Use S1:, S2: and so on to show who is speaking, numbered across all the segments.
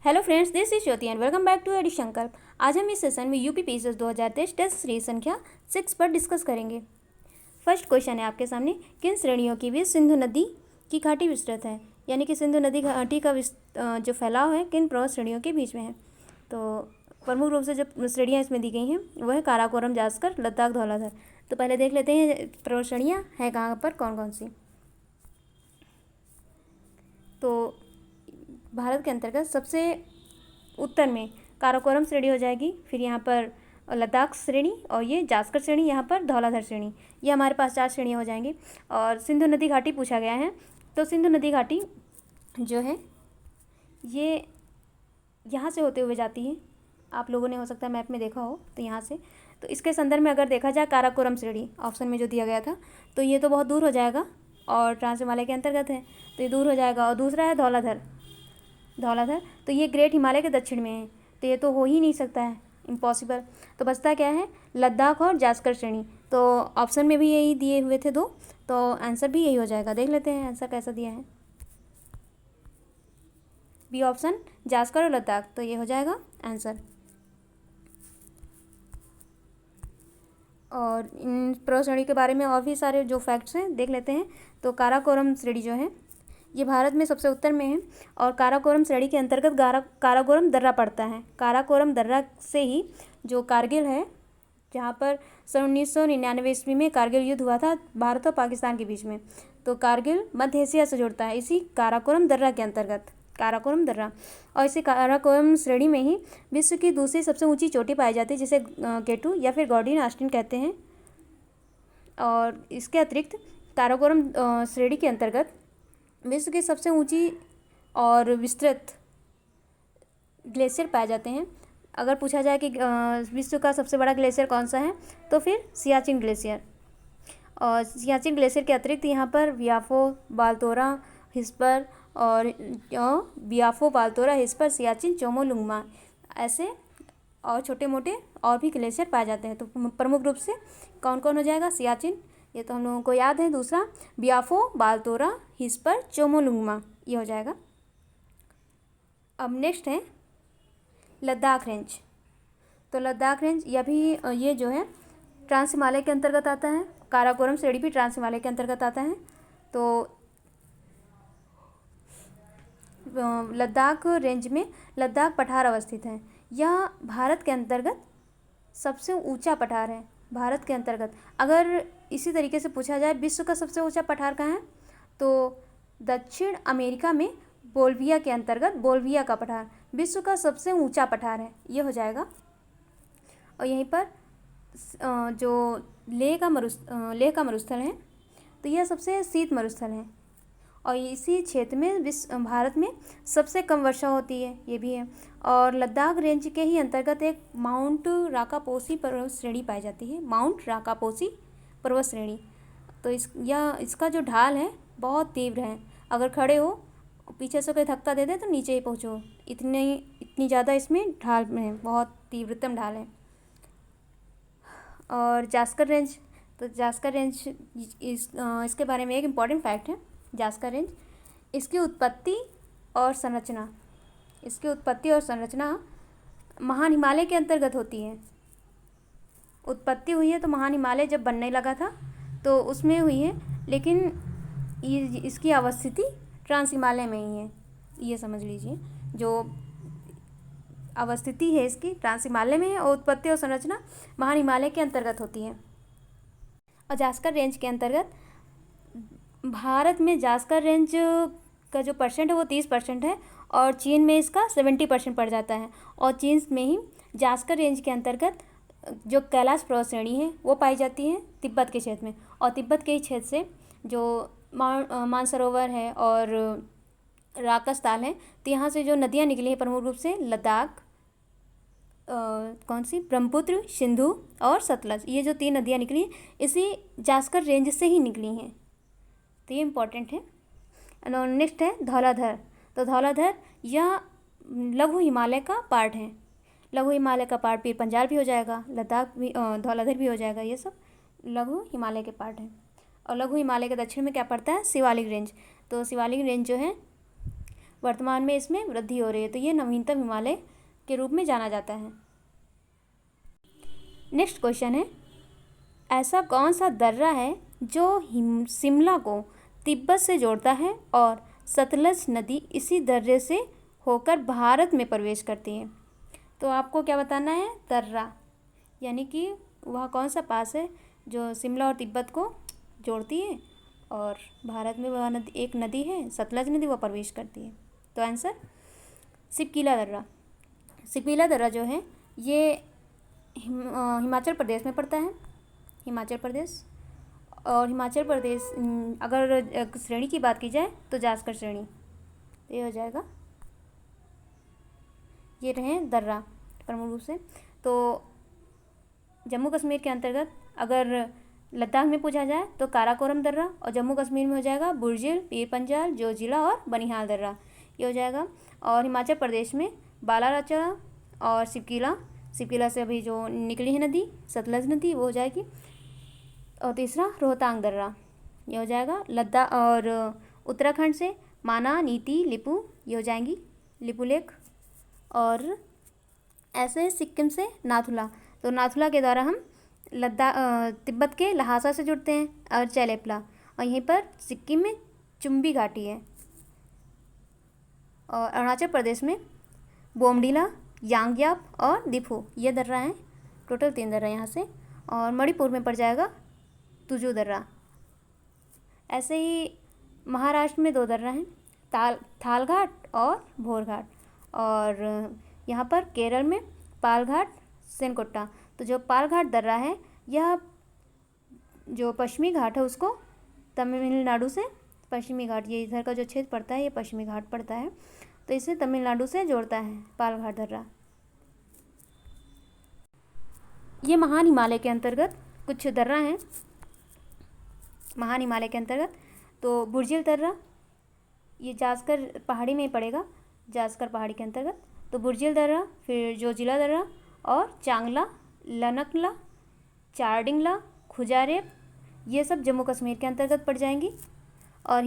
S1: Hello friends, this is Jyoti and welcome back to AD Sankalp. आज हम इस सेशन में यूपी पीसीएस 2023 टेस्ट सीरीज संख्या 6 पर डिस्कस करेंगे। फर्स्ट क्वेश्चन है आपके सामने, किन श्रेणियों के बीच सिंधु नदी की घाटी विस्तृत है, यानी कि सिंधु नदी घाटी का जो फैलाव है किन पर्वत श्रेणियों के बीच में है। तो प्रमुख रूप से जो श्रेणियाँ इसमें दी गई हैं वह है काराकोरम, जास्कर, लद्दाख, धौलाधर। तो पहले देख लेते हैं पर्वत श्रेणियाँ हैं कहाँ पर, कौन कौन सी। तो भारत के अंतर्गत सबसे उत्तर में काराकोरम श्रेणी हो जाएगी, फिर यहाँ पर लद्दाख श्रेणी और ये जास्कर श्रेणी, यहाँ पर धौलाधर श्रेणी। ये हमारे पास 4 श्रेणियाँ हो जाएंगी। और सिंधु नदी घाटी पूछा गया है, तो सिंधु नदी घाटी जो है ये यहाँ से होते हुए जाती है। आप लोगों ने हो सकता है मैप में देखा हो, तो यहाँ से, तो इसके संदर्भ में अगर देखा जाए काराकोरम श्रेणी ऑप्शन में जो दिया गया था, तो ये तो बहुत दूर हो जाएगा और ट्रांस हिमालय के अंतर्गत है, तो ये दूर हो जाएगा। और दूसरा है धौलाधर, तो ये ग्रेट हिमालय के दक्षिण में है, तो ये तो हो ही नहीं सकता है, इम्पॉसिबल। तो बचता क्या है, लद्दाख और जास्कर श्रेणी। तो ऑप्शन में भी यही दिए हुए थे 2, तो आंसर भी यही हो जाएगा। देख लेते हैं आंसर कैसा दिया है। बी ऑप्शन, जास्कर और लद्दाख, तो ये हो जाएगा आंसर। और इन पर्वत श्रेणी के बारे में और भी सारे जो फैक्ट्स हैं देख लेते हैं। तो काराकोरम श्रेणी जो है ये भारत में सबसे उत्तर में है, और काराकोरम श्रेणी के अंतर्गत काराकोरम दर्रा पड़ता है। काराकोरम दर्रा से ही जो कारगिल है, जहाँ पर सन 1999 ईस्वी में कारगिल युद्ध हुआ था भारत और पाकिस्तान के बीच में, तो कारगिल मध्य एशिया से जुड़ता है इसी काराकोरम दर्रा के अंतर्गत, काराकोरम दर्रा। और इसी काराकोरम श्रेणी में ही विश्व की दूसरी सबसे ऊंची चोटी पाई जाती है, जिसे केटू या फिर गॉर्डियन ऑस्टिन कहते हैं। और इसके अतिरिक्त काराकोरम श्रेणी के अंतर्गत विश्व की सबसे ऊंची और विस्तृत ग्लेशियर पाए जाते हैं। अगर पूछा जाए कि विश्व का सबसे बड़ा ग्लेशियर कौन सा है, तो फिर सियाचिन ग्लेशियर। और सियाचिन ग्लेशियर के अतिरिक्त यहाँ पर बियाफो, बालतोरा, हिस्पर और सियाचिन, चोमोलुंगमा ऐसे और छोटे मोटे और भी ग्लेशियर पाए जाते हैं। तो प्रमुख रूप से कौन कौन हो जाएगा, सियाचिन, ये तो हम लोगों को याद है। दूसरा बियाफो, बालतोरा, हिस्पर, चोमोलुंगमा, ये हो जाएगा। अब नेक्स्ट है लद्दाख रेंज। तो लद्दाख रेंज ये जो है ट्रांस हिमालय के अंतर्गत आता है। काराकोरम श्रेणी भी ट्रांस हिमालय के अंतर्गत आता है। तो लद्दाख रेंज में लद्दाख पठार अवस्थित है। यह भारत के अंतर्गत सबसे ऊंचा पठार है। भारत के अंतर्गत अगर इसी तरीके से पूछा जाए विश्व का सबसे ऊंचा पठार कहाँ है, तो दक्षिण अमेरिका में बोल्विया के अंतर्गत बोल्विया का पठार विश्व का सबसे ऊंचा पठार है, ये हो जाएगा। और यहीं पर जो लेह का मरुस्थल है, तो यह सबसे शीत मरुस्थल है। और इसी क्षेत्र में भारत में सबसे कम वर्षा होती है, ये भी है। और लद्दाख रेंज के ही अंतर्गत एक माउंट राकापोसी पर्वत श्रेणी पाई जाती है, माउंट राकापोसी पर्वत श्रेणी। तो इसका जो ढाल है बहुत तीव्र है। अगर खड़े हो, पीछे से कोई धक्का दे दे तो नीचे ही पहुँचो, इतनी ज़्यादा इसमें ढाल में है, बहुत तीव्रतम ढाल है। और जास्कर रेंज, तो जास्कर रेंज इसके बारे में एक इम्पॉर्टेंट फैक्ट है। जास्कर रेंज, इसकी उत्पत्ति और संरचना महान हिमालय के अंतर्गत होती है। उत्पत्ति हुई है तो महान हिमालय जब बनने लगा था तो उसमें हुई है, लेकिन इसकी अवस्थिति ट्रांस हिमालय में ही है, ये समझ लीजिए। जो अवस्थिति है इसकी ट्रांस हिमालय में है और उत्पत्ति और संरचना महान हिमालय के अंतर्गत होती है। और जास्कर रेंज के अंतर्गत भारत में जास्कर रेंज का जो परसेंट है वो 30% है, और चीन में इसका 70% पड़ जाता है। और चीन में ही जास्कर रेंज के अंतर्गत जो कैलाश पर्वत श्रेणी है वो पाई जाती है तिब्बत के क्षेत्र में। और तिब्बत के ही क्षेत्र से जो मानसरोवर है और राकस ताल है, तो यहाँ से जो नदियाँ निकली हैं प्रमुख रूप से लद्दाख, कौन सी, ब्रह्मपुत्र, सिंधु और सतलज, ये जो 3 नदियाँ निकली हैं इसी जास्कर रेंज से ही निकली हैं, तो ये इम्पॉर्टेंट है। नेक्स्ट है धौलाधर। तो धौलाधर यह लघु हिमालय का पार्ट है। लघु हिमालय का पार्ट पीर पंजाल भी हो जाएगा, लद्दाख भी, धौलाधर भी हो जाएगा, ये सब लघु हिमालय के पार्ट हैं। और लघु हिमालय के दक्षिण में क्या पड़ता है, शिवालिक रेंज। तो शिवालिक रेंज जो है वर्तमान में इसमें वृद्धि हो रही है, तो ये नवीनतम हिमालय के रूप में जाना जाता है। नेक्स्ट क्वेश्चन है, ऐसा कौन सा दर्रा है जो शिमला को तिब्बत से जोड़ता है और सतलज नदी इसी दर्रे से होकर भारत में प्रवेश करती है? तो आपको क्या बताना है? दर्रा, यानी कि वह कौन सा पास है जो शिमला और तिब्बत को जोड़ती है और भारत में वह नदी, एक नदी है सतलज नदी, वह प्रवेश करती है। तो आंसर सिपकीला दर्रा। सिपकीला दर्रा जो है ये हिमाचल प्रदेश में पड़ता है, हिमाचल प्रदेश। और हिमाचल प्रदेश अगर श्रेणी की बात की जाए तो जास्कर श्रेणी, तो ये हो जाएगा, ये रहे दर्रा प्रमुख रूप से। तो जम्मू कश्मीर के अंतर्गत अगर लद्दाख में पूछा जाए तो काराकोरम दर्रा, और जम्मू कश्मीर में हो जाएगा बुर्जिल, पीर पंजाल, जोजिला और बनिहाल दर्रा, ये हो जाएगा। और हिमाचल प्रदेश में बालाराचा और सिपकीला से अभी जो निकली है नदी सतलज नदी, वो हो जाएगी। और तीसरा रोहतांग दर्रा, ये हो जाएगा। लद्दाख और उत्तराखंड से माना, नीति, लिपू, ये हो जाएंगी, लिपू लेक। और ऐसे सिक्किम से नाथुला, तो नाथुला के द्वारा हम तिब्बत के लहासा से जुड़ते हैं, और चैलेपला, और यहीं पर सिक्किम में चुम्बी घाटी है। और अरुणाचल प्रदेश में बोमडीला, यांगयाप और दिफू, ये दर्रा हैं, टोटल 3 दर्रा यहाँ से। और मणिपुर में पड़ जाएगा तुजू दर्रा। ऐसे ही महाराष्ट्र में 2 दर्रा हैं, थालघाट और भोरघाट। और यहाँ पर केरल में पालघाट, सेनकोट्टा। तो जो पालघाट दर्रा है, यह जो पश्चिमी घाट है उसको तमिलनाडु से, पश्चिमी घाट ये इधर का जो क्षेत्र पड़ता है ये पश्चिमी घाट पड़ता है, तो इसे तमिलनाडु से जोड़ता है पालघाट दर्रा। ये महान हिमालय के अंतर्गत कुछ दर्रा हैं, महान हिमालय के अंतर्गत। तो बुर्जिल दर्रा, ये जास्कर पहाड़ी में ही पड़ेगा, जास्कर पहाड़ी के अंतर्गत। तो बुर्जिल दर्रा, फिर जोजिला दर्रा और चांगला, लनकला, चारडिंगला, खुजारेब, ये सब जम्मू कश्मीर के अंतर्गत पड़ जाएंगी। और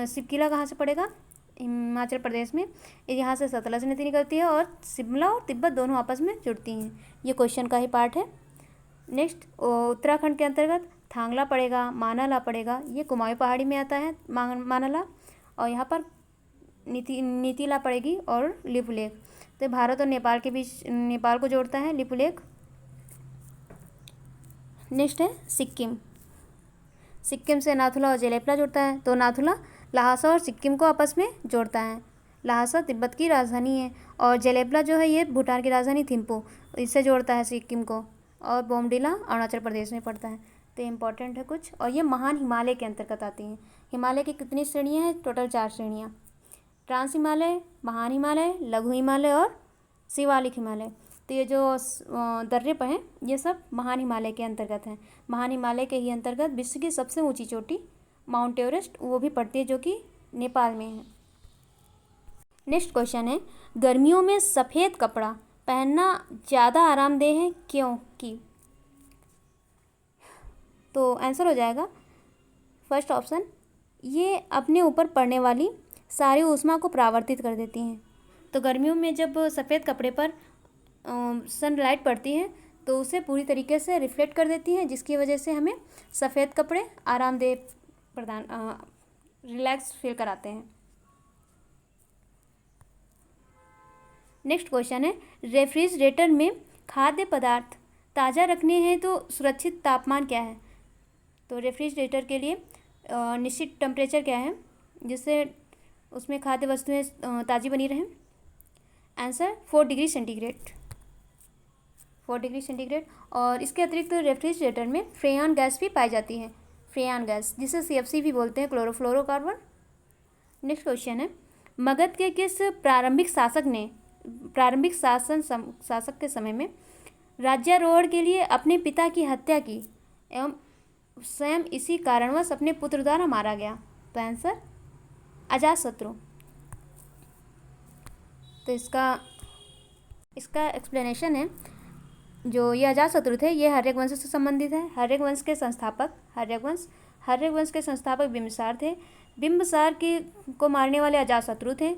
S1: सिपकीला कहाँ से पड़ेगा? हिमाचल प्रदेश में। यहाँ से सतलज नदी निकलती है और शिमला और तिब्बत दोनों आपस में जुड़ती हैं। ये क्वेश्चन का ही पार्ट है। नेक्स्ट उत्तराखंड के अंतर्गत थांगला पड़ेगा, मानाला पड़ेगा, ये कुमाऊं पहाड़ी में आता है मानाला। और यहाँ पर नीतिला पड़ेगी और लिपू लेक, तो भारत और नेपाल के बीच, नेपाल को जोड़ता है लिपू लेक। नेक्स्ट है सिक्किम से नाथुला और जेलेपला जुड़ता है। तो नाथुला लहासा और सिक्किम को आपस में जोड़ता है। लहासा तिब्बत की राजधानी है और जेलेपला जो है ये भूटान की राजधानी थिम्पू, इससे जोड़ता है सिक्किम को। और बोमडीला अरुणाचल प्रदेश में पड़ता है। तो इम्पॉर्टेंट है कुछ। और ये महान हिमालय के अंतर्गत आती हैं। हिमालय की कितनी श्रेणियाँ हैं? टोटल 4 श्रेणियाँ, ट्रांस हिमालय, महान हिमालय, लघु हिमालय और शिवालिक हिमालय। तो ये जो दर्रे पर हैं ये सब महान हिमालय के अंतर्गत हैं। महान हिमालय के ही अंतर्गत विश्व की सबसे ऊंची चोटी माउंट एवरेस्ट वो भी पड़ती है, जो कि नेपाल में है। नेक्स्ट क्वेश्चन है, गर्मियों में सफ़ेद कपड़ा पहनना ज़्यादा आरामदेह है क्योंकि? तो आंसर हो जाएगा फर्स्ट ऑप्शन, ये अपने ऊपर पड़ने वाली सारी ऊष्मा को परावर्तित कर देती हैं। तो गर्मियों में जब सफ़ेद कपड़े पर सनलाइट पड़ती है तो उसे पूरी तरीके से रिफ्लेक्ट कर देती हैं, जिसकी वजह से हमें सफ़ेद कपड़े आरामदेह प्रदान रिलैक्स फील कराते हैं। नेक्स्ट क्वेश्चन है, रेफ्रिजरेटर में खाद्य पदार्थ ताज़ा रखने हैं तो सुरक्षित तापमान क्या है? तो रेफ्रिजरेटर के लिए निश्चित टेम्परेचर क्या है जिससे उसमें खाद्य वस्तुएं ताज़ी बनी रहें? Answer 4 degree centigrade, 4 degree centigrade. और इसके अतिरिक्त रेफ्रिजरेटर में फ्रेयन गैस भी पाई जाती है, फ्रेयन गैस जिसे CFC भी बोलते हैं, क्लोरोफ्लोरोकार्बन। नेक्स्ट क्वेश्चन है, मगध के किस प्रारंभिक शासक के समय में राज्यारोहण के लिए अपने पिता की हत्या की एवं स्वयं इसी कारणवश अपने पुत्र द्वारा मारा गया? तो आंसर अजातशत्रु। तो इसका एक्सप्लेनेशन है, जो ये अजातशत्रु थे ये हर्यक वंश से संबंधित है। हर्यक वंश के संस्थापक बिंबिसार थे। बिंबिसार को मारने वाले अजातशत्रु थे।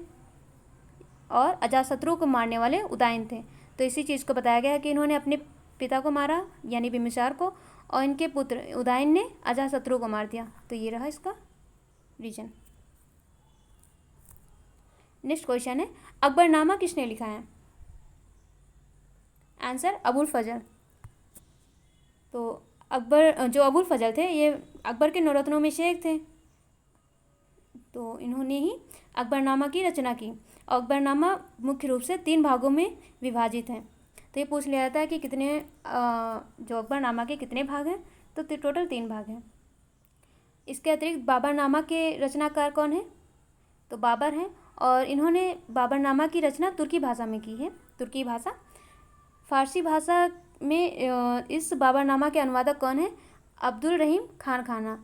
S1: और अजातशत्रु को मारने वाले उदयन थे। तो इसी चीज़ को बताया गया है कि इन्होंने अपने पिता को मारा यानी बिम्बिसार को, और इनके पुत्र उदयन ने अजातशत्रु को मार दिया। तो ये रहा इसका रीजन। नेक्स्ट क्वेश्चन है, अकबरनामा किसने लिखा है? आंसर अबुल फजल। तो जो अबुल फजल थे ये अकबर के नौरत्नों में से एक थे। तो इन्होंने ही अकबरनामा की रचना की। अकबरनामा मुख्य रूप से 3 भागों में विभाजित है। तो ये पूछ लिया जाता है कि कितने जो अकबरनामा के कितने भाग हैं, तो टोटल 3 भाग हैं। इसके अतिरिक्त बाबरनामा के रचनाकार कौन है? तो बाबर हैं, और इन्होंने बाबरनामा की रचना तुर्की भाषा में की है। तुर्की भाषा, फारसी भाषा में इस बाबरनामा के अनुवादक कौन है? अब्दुल रहीम खान खाना।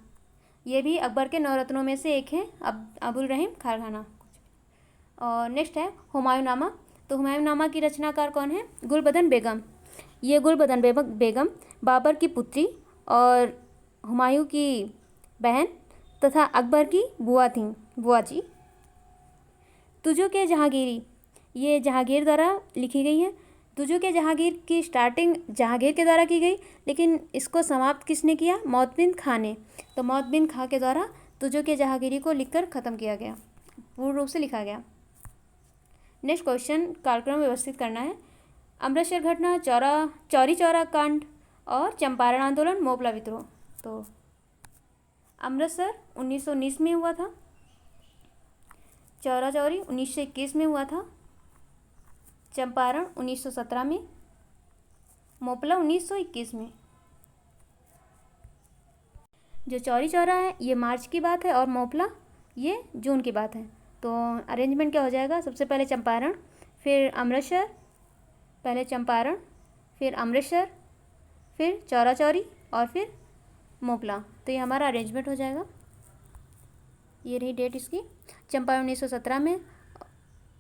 S1: ये भी अकबर के नौरत्नों में से एक हैं, अब्दुल रहीम खान खाना। और नेक्स्ट है हुमायूंनामा। तो हुमायूंनामा की रचनाकार कौन है? गुलबदन बेगम। ये गुलबदन बेगम बाबर की पुत्री और हुमायूं की बहन तथा अकबर की बुआ जी। तुझो के जहांगीरी, ये जहांगीर द्वारा लिखी गई है। तुझो के जहांगीर की स्टार्टिंग जहांगीर के द्वारा की गई, लेकिन इसको समाप्त किसने किया? मौतबिन खां ने। तो मौतबिन खां के द्वारा तुझो के जहांगीरी को लिखकर ख़त्म किया गया, पूर्ण रूप से लिखा गया। नेक्स्ट क्वेश्चन कार्यक्रम व्यवस्थित करना है। अमृतसर घटना, चौरी चौरा कांड और चंपारण आंदोलन, मोपला विद्रोह। तो अमृतसर 1919 में हुआ था, चौरा चौरी 1921 में हुआ था, चंपारण 1917 में, मोपला 1921 में। जो चौरी चौरा है ये मार्च की बात है और मोपला ये जून की बात है। तो अरेंजमेंट क्या हो जाएगा? सबसे पहले चंपारण, फिर अमृतसर, पहले चंपारण, फिर अमृतसर, फिर चौरा चौरी और फिर मोपला। तो ये हमारा अरेंजमेंट हो जाएगा। ये रही डेट इसकी। चंपारण 1917 में,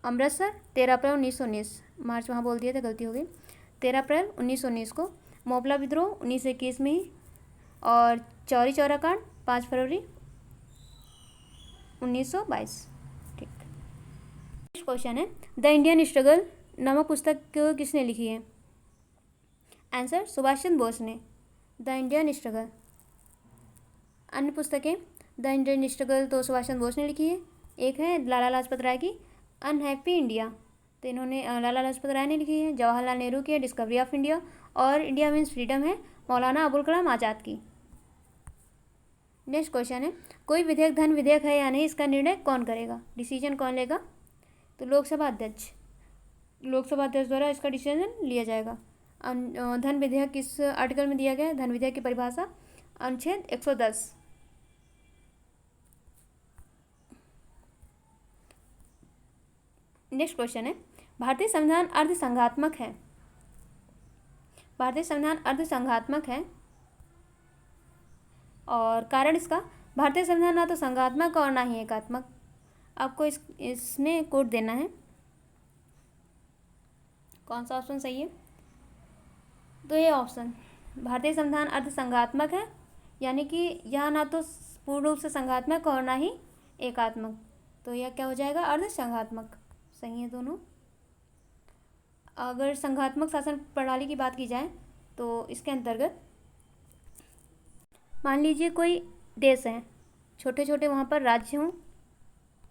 S1: अमृतसर 13 अप्रैल 1919, मार्च वहाँ बोल दिया था, गलती हो गई, 13 अप्रैल 1919 को, मोपला विद्रोह 1921 में ही, और चौरी चौरा कांड 5 फरवरी 1922। ठीक। नेक्स्ट क्वेश्चन है, द इंडियन स्ट्रगल नामक पुस्तक किसने लिखी है? आंसर सुभाष चंद्र बोस ने। The Indian struggle. अन्य पुस्तकें, द इंडियन स्ट्रगल तो सुभाष चंद्र बोस ने लिखी है। एक है लाला लाजपत राय की अनहैप्पी इंडिया, तो इन्होंने लाला लाजपत राय ने लिखी है। जवाहरलाल नेहरू की है डिस्कवरी ऑफ इंडिया, और इंडिया मीन्स फ्रीडम है मौलाना अबुल कलाम आज़ाद की। नेक्स्ट क्वेश्चन है, कोई विधेयक धन विधेयक है या नहीं, इसका निर्णय कौन करेगा? डिसीजन कौन लेगा? तो लोकसभा अध्यक्ष द्वारा इसका डिसीजन लिया जाएगा। धन विधेयक किस आर्टिकल में दिया गया है? धन विधेयक की परिभाषा अनुच्छेद 110। नेक्स्ट क्वेश्चन है, भारतीय संविधान अर्धसंघात्मक है। भारतीय संविधान अर्धसंघात्मक है, और कारण इसका, भारतीय संविधान ना तो संघात्मक और ना ही एकात्मक। आपको इसमें कोड देना है, कौन सा ऑप्शन सही है? तो ये ऑप्शन, भारतीय संविधान अर्धसंघात्मक है, यानी कि यह ना तो पूर्ण रूप से संघात्मक और ना ही एकात्मक। तो यह क्या हो जाएगा? अर्धसंघात्मक। सही है दोनों। अगर संघात्मक शासन प्रणाली की बात की जाए तो इसके अंतर्गत मान लीजिए कोई देश है, छोटे छोटे वहाँ पर राज्य हों,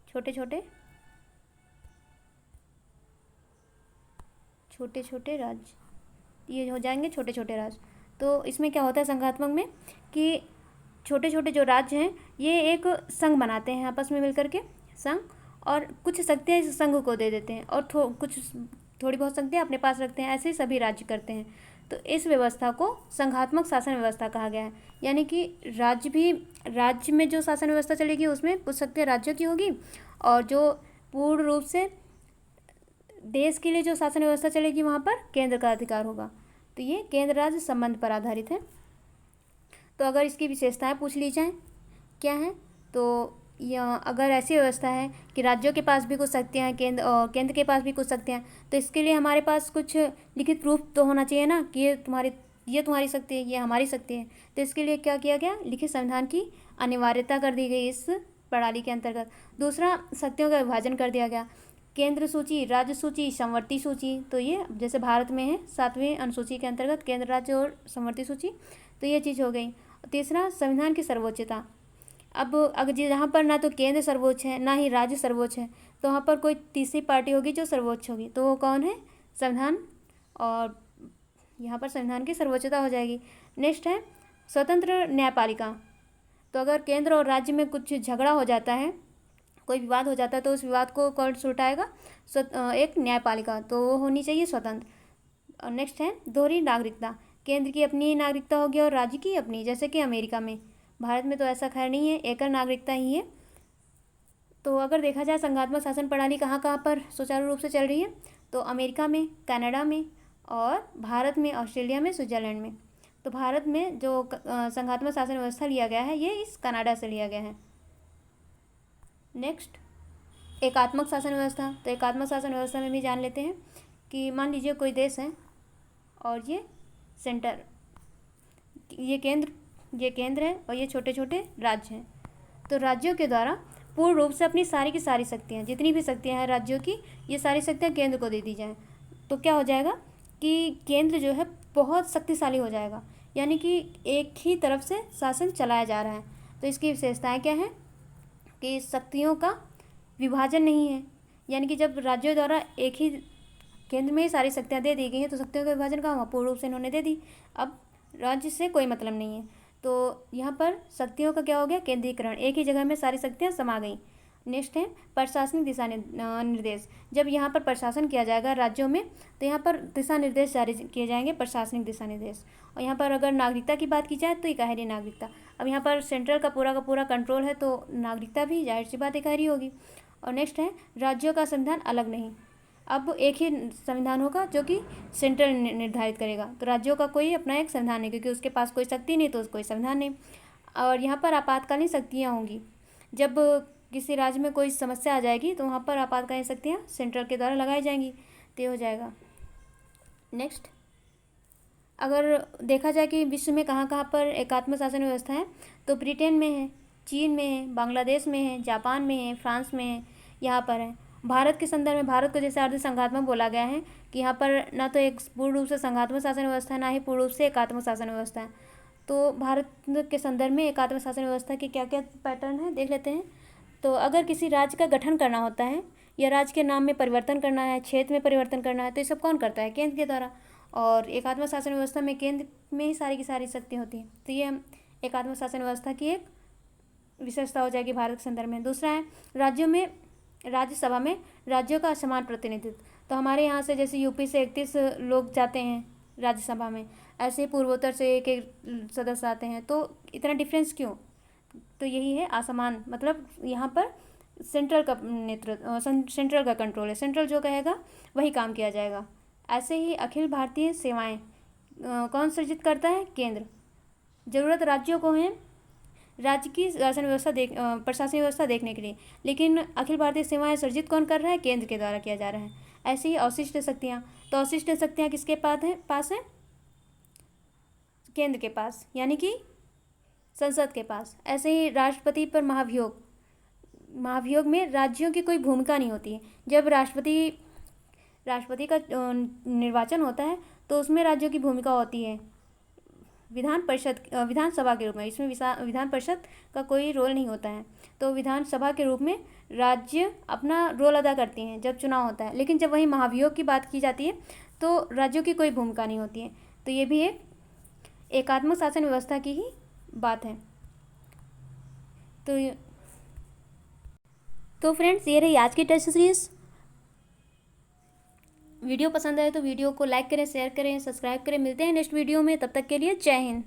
S1: छोटे छोटे राज्य, ये हो जाएंगे छोटे छोटे राज्य। तो इसमें क्या होता है संघात्मक में कि छोटे छोटे जो राज्य हैं ये एक संघ बनाते हैं आपस में मिलकर के संघ, और कुछ शक्तियाँ इस संघ को दे देते हैं और कुछ थोड़ी बहुत शक्तियाँ अपने पास रखते हैं। ऐसे सभी राज्य करते हैं। तो इस व्यवस्था को संघात्मक शासन व्यवस्था कहा गया है। यानी कि राज्य में जो शासन व्यवस्था चलेगी उसमें कुछ शक्तियाँ राज्यों की होगी, और जो पूर्ण रूप से देश के लिए जो शासन व्यवस्था चलेगी वहाँ पर केंद्र का अधिकार होगा। तो ये केंद्र राज्य संबंध पर आधारित है। तो अगर इसकी विशेषताएं पूछ ली जाएँ क्या है, तो या अगर ऐसी व्यवस्था है कि राज्यों के पास भी कुछ शक्तियाँ हैं, केंद्र के पास भी कुछ शक्तियाँ हैं, तो इसके लिए हमारे पास कुछ लिखित प्रूफ तो होना चाहिए ना कि ये तुम्हारी शक्ति है, ये हमारी शक्ति है। तो इसके लिए क्या किया गया? लिखित संविधान की अनिवार्यता कर दी गई इस प्रणाली के अंतर्गत। दूसरा, शक्तियों का विभाजन कर दिया गया। केंद्र सूची, राज्य सूची, समवर्ती सूची। तो ये जैसे भारत में है 7वीं अनुसूची के अंतर्गत केंद्र, राज्य और समवर्ती सूची, तो ये चीज़ हो गई। तीसरा, संविधान की सर्वोच्चता। अब अगर जहाँ पर ना तो केंद्र सर्वोच्च है ना ही राज्य सर्वोच्च है, तो वहाँ पर कोई तीसरी पार्टी होगी जो सर्वोच्च होगी, तो वो कौन है? संविधान। और यहाँ पर संविधान की सर्वोच्चता हो जाएगी। नेक्स्ट है स्वतंत्र न्यायपालिका। तो अगर केंद्र और राज्य में कुछ झगड़ा हो जाता है, कोई विवाद हो जाता है, तो उस विवाद को कौन सुलटाएगा? एक न्यायपालिका, तो वो होनी चाहिए स्वतंत्र। और नेक्स्ट है दोहरी नागरिकता। केंद्र की अपनी नागरिकता होगी और राज्य की अपनी, जैसे कि अमेरिका में। भारत में तो ऐसा खैर नहीं है, एकल नागरिकता ही है। तो अगर देखा जाए संघात्मक शासन प्रणाली कहाँ कहाँ पर सुचारू रूप से चल रही है, तो अमेरिका में, कनाडा में, और भारत में, ऑस्ट्रेलिया में, स्विट्जरलैंड में। तो भारत में जो संघात्मक शासन व्यवस्था लिया गया है, ये इस कनाडा से लिया गया है। नेक्स्ट, एकात्मक शासन व्यवस्था। तो एकात्मक शासन व्यवस्था में भी जान लेते हैं कि मान लीजिए कोई देश है और ये सेंटर, ये केंद्र है और ये छोटे छोटे राज्य हैं। तो राज्यों के द्वारा पूर्ण रूप से अपनी सारी की सारी शक्तियाँ, जितनी भी शक्तियाँ हैं राज्यों की, ये सारी शक्तियाँ केंद्र को दे दी जाएँ। तो क्या हो जाएगा कि केंद्र जो है बहुत शक्तिशाली हो जाएगा, यानी कि एक ही तरफ से शासन चलाया जा रहा है। तो इसकी विशेषताएं क्या हैं कि शक्तियों का विभाजन नहीं है, यानी कि जब राज्यों द्वारा एक ही केंद्र में ही सारी शक्तियाँ दे दी गई हैं, तो शक्तियों का विभाजन कहाँ हुआ? पूर्ण रूप से इन्होंने दे दी। अब राज्य से कोई मतलब नहीं है, तो यहाँ पर शक्तियों का क्या हो गया? केंद्रीकरण, एक ही जगह में सारी शक्तियाँ समा गई। नेक्स्ट है प्रशासनिक दिशा निर्देश। जब यहाँ पर प्रशासन किया जाएगा राज्यों में, तो यहाँ पर दिशा निर्देश जारी किए जाएंगे, प्रशासनिक दिशा निर्देश। और यहाँ पर अगर नागरिकता की बात की जाए तो इकहरी नागरिकता। अब यहाँ पर सेंट्रल का पूरा कंट्रोल है, तो नागरिकता भी जाहिर सी बात इकहरी होगी। और नेक्स्ट है राज्यों का संविधान अलग नहीं। अब एक ही संविधान होगा जो कि सेंट्रल निर्धारित करेगा, तो राज्यों का कोई अपना एक संविधान नहीं, क्योंकि उसके पास कोई शक्ति नहीं, तो कोई संविधान नहीं। और यहाँ पर आपातकालीन शक्तियाँ होंगी। जब किसी राज्य में कोई समस्या आ जाएगी, तो वहाँ पर आपातकालीन शक्तियाँ सेंट्रल के द्वारा लगाई जाएंगी, तो ये हो जाएगा। नेक्स्ट, अगर देखा जाए कि विश्व में कहाँ कहाँ पर एकात्मक शासन व्यवस्था है, तो ब्रिटेन में है, चीन में है, बांग्लादेश में है, जापान में है, फ्रांस में है, यहाँ पर है। भारत के संदर्भ में भारत को जैसे अर्ध संघात्मक बोला गया है कि यहाँ पर ना तो एक पूर्ण रूप से संघात्मक शासन व्यवस्था है, ना ही पूर्ण रूप से एकात्मक शासन व्यवस्था है। तो भारत के संदर्भ में एकात्मक शासन व्यवस्था के क्या क्या पैटर्न है देख लेते हैं। तो अगर किसी राज्य का गठन करना होता है, या राज्य के नाम में परिवर्तन करना है, क्षेत्र में परिवर्तन करना है, तो ये सब कौन करता है? केंद्र के द्वारा। और एकात्मक शासन व्यवस्था में केंद्र में ही सारी की सारी शक्ति होती है, तो ये एकात्मक शासन व्यवस्था की एक विशेषता हो जाएगी भारत के संदर्भ में। दूसरा है राज्यों में, राज्यसभा में राज्यों का समान प्रतिनिधित्व। तो हमारे यहाँ से जैसे यूपी से 31 लोग जाते हैं राज्यसभा में, ऐसे ही पूर्वोत्तर से एक एक सदस्य आते हैं, तो इतना डिफरेंस क्यों? तो यही है असमान, मतलब यहाँ पर सेंट्रल का नेतृत्व, सेंट्रल का कंट्रोल है, सेंट्रल जो कहेगा वही काम किया जाएगा। ऐसे ही अखिल भारतीय सेवाएं कौन सृजित करता है? केंद्र। ज़रूरत राज्यों को है राज्य की शासन व्यवस्था प्रशासनिक व्यवस्था देखने के लिए, लेकिन अखिल भारतीय सेवाएं सृजित कौन कर रहा है? केंद्र के द्वारा किया जा रहा है। ऐसे ही अवशिष्ट शक्तियाँ, तो अवशिष्ट शक्तियाँ किसके पास है? केंद्र के पास, यानी कि संसद के पास। ऐसे ही राष्ट्रपति पर महाभियोग में राज्यों की कोई भूमिका नहीं होती है। जब राष्ट्रपति का निर्वाचन होता है, तो उसमें राज्यों की भूमिका होती है विधानसभा के रूप में। इसमें विधान परिषद का कोई रोल नहीं होता है, तो विधानसभा के रूप में राज्य अपना रोल अदा करती हैं जब चुनाव होता है। लेकिन जब वही महाभियोग की बात की जाती है, तो राज्यों की कोई भूमिका नहीं होती है। तो ये भी एक एकात्मक शासन व्यवस्था की ही बात है। तो फ्रेंड्स, ये रही आज की टेस्ट सीरीज। वीडियो पसंद आए तो वीडियो को लाइक करें, शेयर करें, सब्सक्राइब करें। मिलते हैं नेक्स्ट वीडियो में, तब तक के लिए जय हिंद।